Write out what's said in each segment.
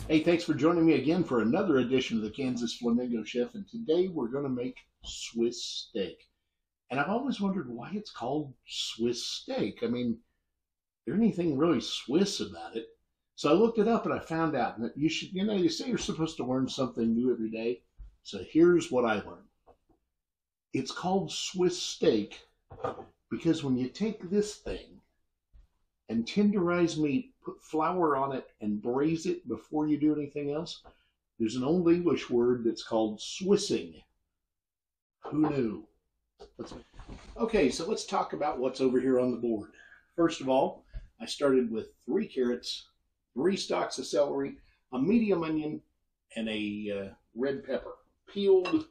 Hey, thanks for joining me again for another edition of the Kansas Flamingo Chef. And today we're going to make Swiss steak. And I've always wondered why it's called Swiss steak. I mean, there anything really Swiss about it? So I looked it up and I found out that you say you're supposed to learn something new every day. So here's what I learned. It's called Swiss steak because when you take this thing and tenderize meat, put flour on it, and braise it before you do anything else, there's an old English word that's called Swissing. Who knew? Okay, so let's talk about what's over here on the board. First of all, I started with 3 carrots, 3 stalks of celery, a medium onion, and a red pepper. Peeled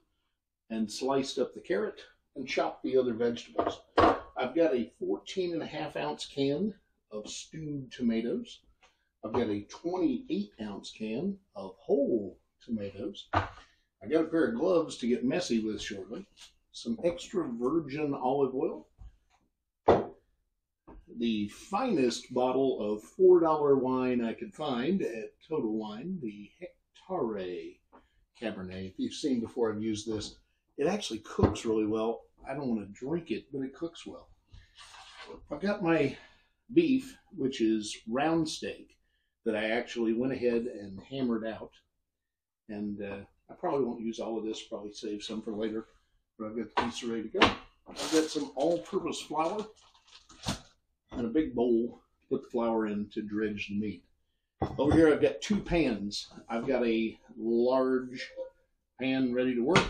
and sliced up the carrot and chopped the other vegetables. I've got a 14.5-ounce can of stewed tomatoes. I've got a 28-ounce can of whole tomatoes. I got a pair of gloves to get messy with shortly. Some extra virgin olive oil. The finest bottle of $4 wine I could find at Total Wine, the Hectare Cabernet. If you've seen before, I've used this. It actually cooks really well. I don't want to drink it, but it cooks well. I've got my beef, which is round steak, that I actually went ahead and hammered out. And I probably won't use all of this, probably save some for later, but I've got the piece ready to go. I've got some all-purpose flour and a big bowl to put the flour in to dredge the meat. Over here I've got 2 pans. I've got a large pan ready to work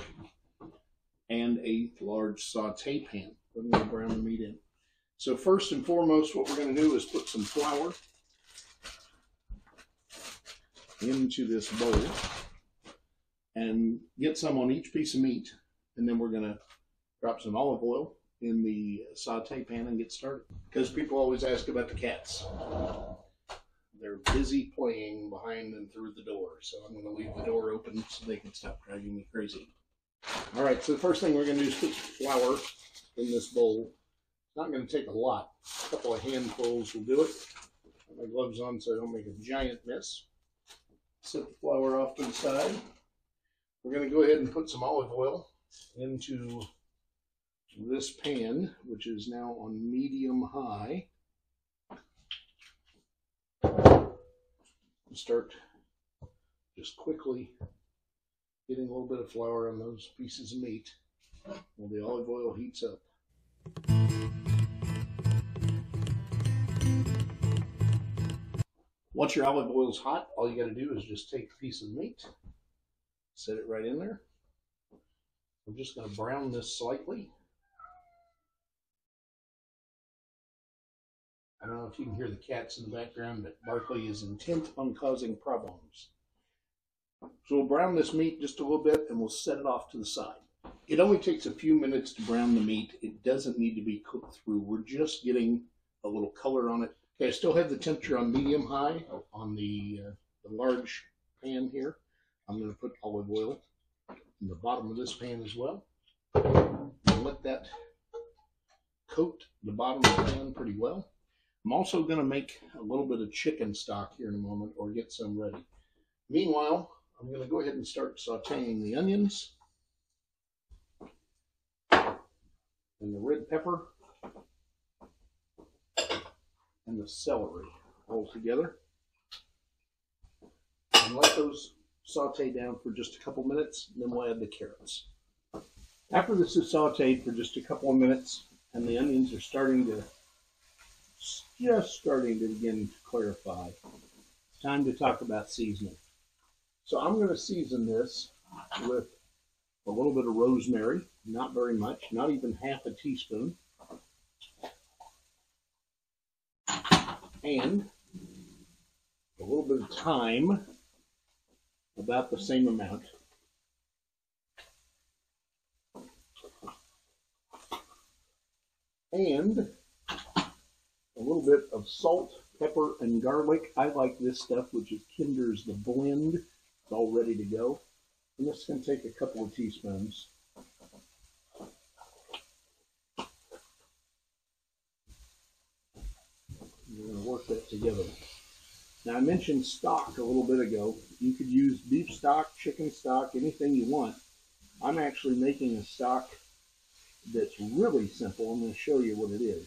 and a large saute pan. I'm going to brown the meat in. So first and foremost, what we're going to do is put some flour into this bowl and get some on each piece of meat. And then we're going to drop some olive oil in the saute pan and get started. Because people always ask about the cats. They're busy playing behind and through the door. So I'm going to leave the door open so they can stop driving me crazy. All right, so the first thing we're going to do is put flour in this bowl. It's not going to take a lot. A couple of handfuls will do it. Put my gloves on so I don't make a giant mess. Set the flour off to the side. We're going to go ahead and put some olive oil into this pan, which is now on medium-high. Start just quickly getting a little bit of flour on those pieces of meat while the olive oil heats up. Once your olive oil is hot, all you got to do is just take a piece of meat, set it right in there. I'm just going to brown this slightly. I don't know if you can hear the cats in the background, but Barkley is intent on causing problems. So we'll brown this meat just a little bit and we'll set it off to the side. It only takes a few minutes to brown the meat. It doesn't need to be cooked through. We're just getting a little color on it. Okay, I still have the temperature on medium-high on the large pan here. I'm going to put olive oil in the bottom of this pan as well. And let that coat the bottom of the pan pretty well. I'm also going to make a little bit of chicken stock here in a moment, or get some ready. Meanwhile, I'm going to go ahead and start sauteing the onions and the red pepper and the celery all together. And let those saute down for just a couple minutes, and then we'll add the carrots. After this is sauteed for just a couple of minutes and the onions are just starting to begin to clarify, it's time to talk about seasoning. So I'm going to season this with a little bit of rosemary, not very much, not even half a teaspoon, and a little bit of thyme, about the same amount. And a little bit of salt, pepper, and garlic. I like this stuff, which is Kinder's the blend. It's all ready to go. And this is going to take a couple of teaspoons. We're going to work that together. Now, I mentioned stock a little bit ago. You could use beef stock, chicken stock, anything you want. I'm actually making a stock that's really simple. I'm going to show you what it is.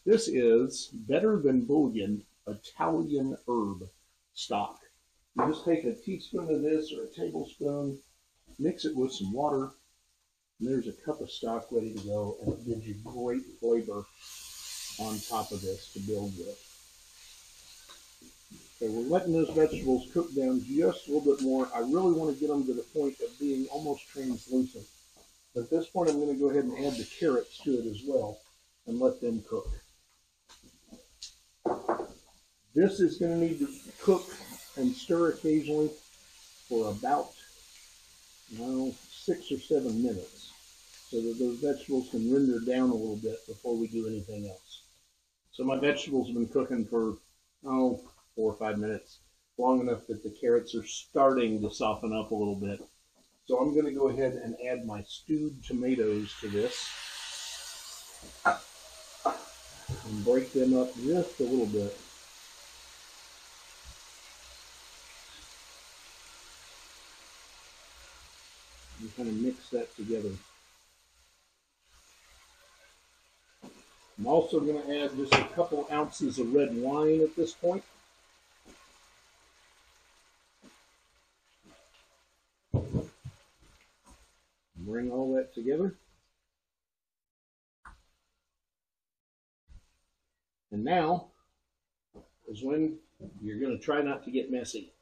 This is Better Than Bouillon Italian herb stock. You just take a teaspoon of this or a tablespoon, mix it with some water, and there's a cup of stock ready to go, and it gives you great flavor on top of this to build with. Okay, we're letting those vegetables cook down just a little bit more. I really want to get them to the point of being almost translucent. But at this point, I'm going to go ahead and add the carrots to it as well and let them cook. This is going to need to cook and stir occasionally for about, 6 or 7 minutes so that those vegetables can render down a little bit before we do anything else. So my vegetables have been cooking for, 4 or 5 minutes, long enough that the carrots are starting to soften up a little bit. So I'm going to go ahead and add my stewed tomatoes to this and break them up just a little bit. And kind of mix that together. I'm also going to add just a couple ounces of red wine at this point. Bring all that together. And now is when you're going to try not to get messy.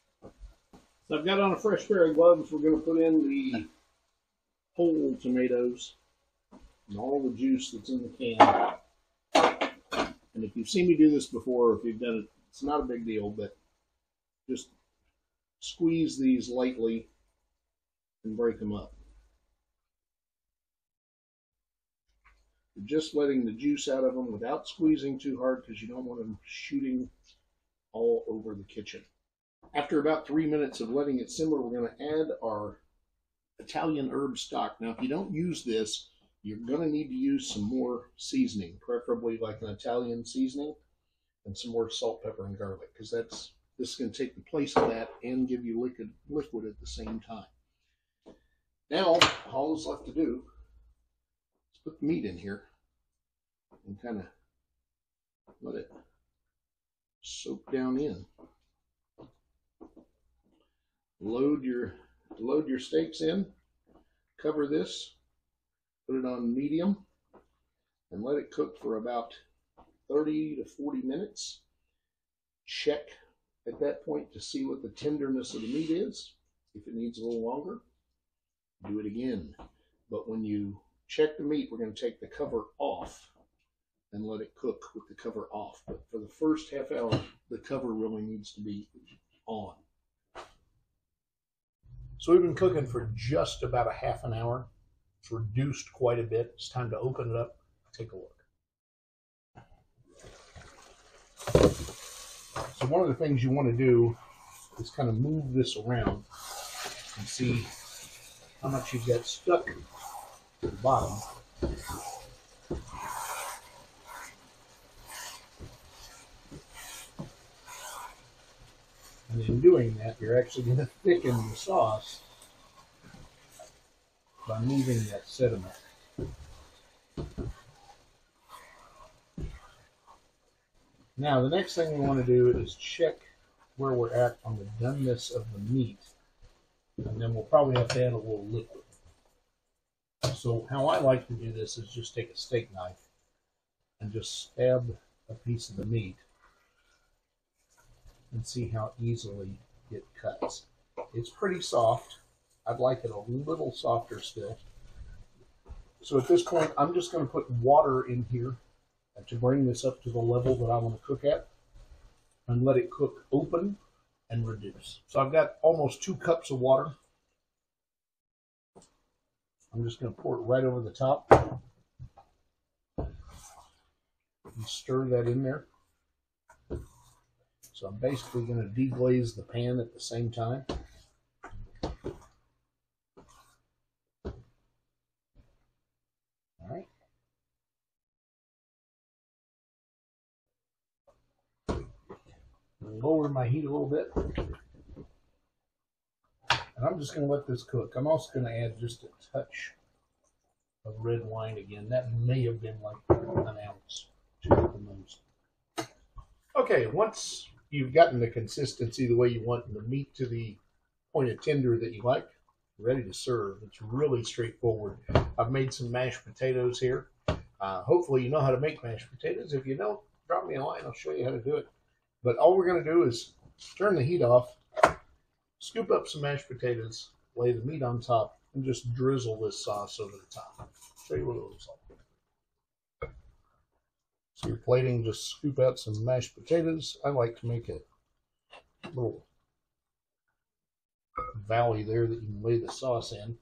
So I've got on a fresh pair of gloves. We're going to put in the whole tomatoes and all the juice that's in the can. And if you've seen me do this before, if you've done it, it's not a big deal, but just squeeze these lightly and break them up. You're just letting the juice out of them without squeezing too hard because you don't want them shooting all over the kitchen. After about 3 minutes of letting it simmer, we're going to add our Italian herb stock. Now, if you don't use this, you're going to need to use some more seasoning, preferably like an Italian seasoning, and some more salt, pepper, and garlic, because this is going to take the place of that and give you liquid at the same time. Now, all that's left to do is put the meat in here and kind of let it soak down in. Load your steaks in, cover this, put it on medium, and let it cook for about 30 to 40 minutes. Check at that point to see what the tenderness of the meat is. If it needs a little longer, do it again. But when you check the meat, we're going to take the cover off and let it cook with the cover off. But for the first half hour, the cover really needs to be on. So we've been cooking for just about a half an hour. It's reduced quite a bit. It's time to open it up, take a look. So one of the things you want to do is kind of move this around and see how much you've got stuck to the bottom. And in doing that, you're actually going to thicken the sauce by moving that sediment. Now, the next thing we want to do is check where we're at on the doneness of the meat. And then we'll probably have to add a little liquid. So how I like to do this is just take a steak knife and just stab a piece of the meat and see how easily it cuts. It's pretty soft. I'd like it a little softer still. So at this point, I'm just going to put water in here to bring this up to the level that I want to cook at and let it cook open and reduce. So I've got almost 2 cups of water. I'm just going to pour it right over the top and stir that in there. So I'm basically going to deglaze the pan at the same time. All right. lower my heat a little bit. And I'm just going to let this cook. I'm also going to add just a touch of red wine again. That may have been like an ounce to the most. Okay, once you've gotten the consistency the way you want and the meat to the point of tender that you like, ready to serve. It's really straightforward. I've made some mashed potatoes here. Hopefully you know how to make mashed potatoes. If you don't, drop me a line. I'll show you how to do it. But all we're going to do is turn the heat off, scoop up some mashed potatoes, lay the meat on top, and just drizzle this sauce over the top. I'll show you what it looks like. So your plating, just scoop out some mashed potatoes. I like to make a little valley there that you can lay the sauce in.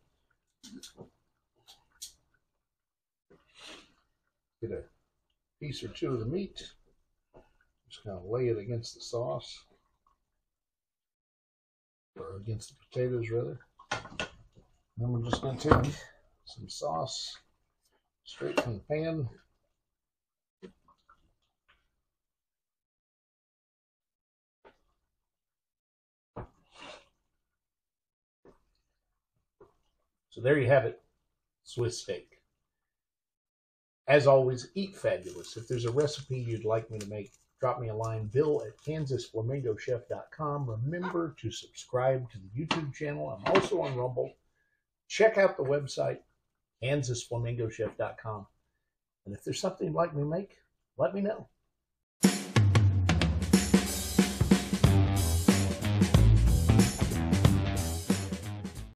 Get a piece or two of the meat. Just kind of lay it against the sauce. Or against the potatoes, rather. Then we're just going to take some sauce straight from the pan. So there you have it, Swiss steak. As always, eat fabulous. If there's a recipe you'd like me to make, drop me a line, bill@kansasflamingochef.com. Remember to subscribe to the YouTube channel. I'm also on Rumble. Check out the website, kansasflamingochef.com. And if there's something you'd like me to make, let me know.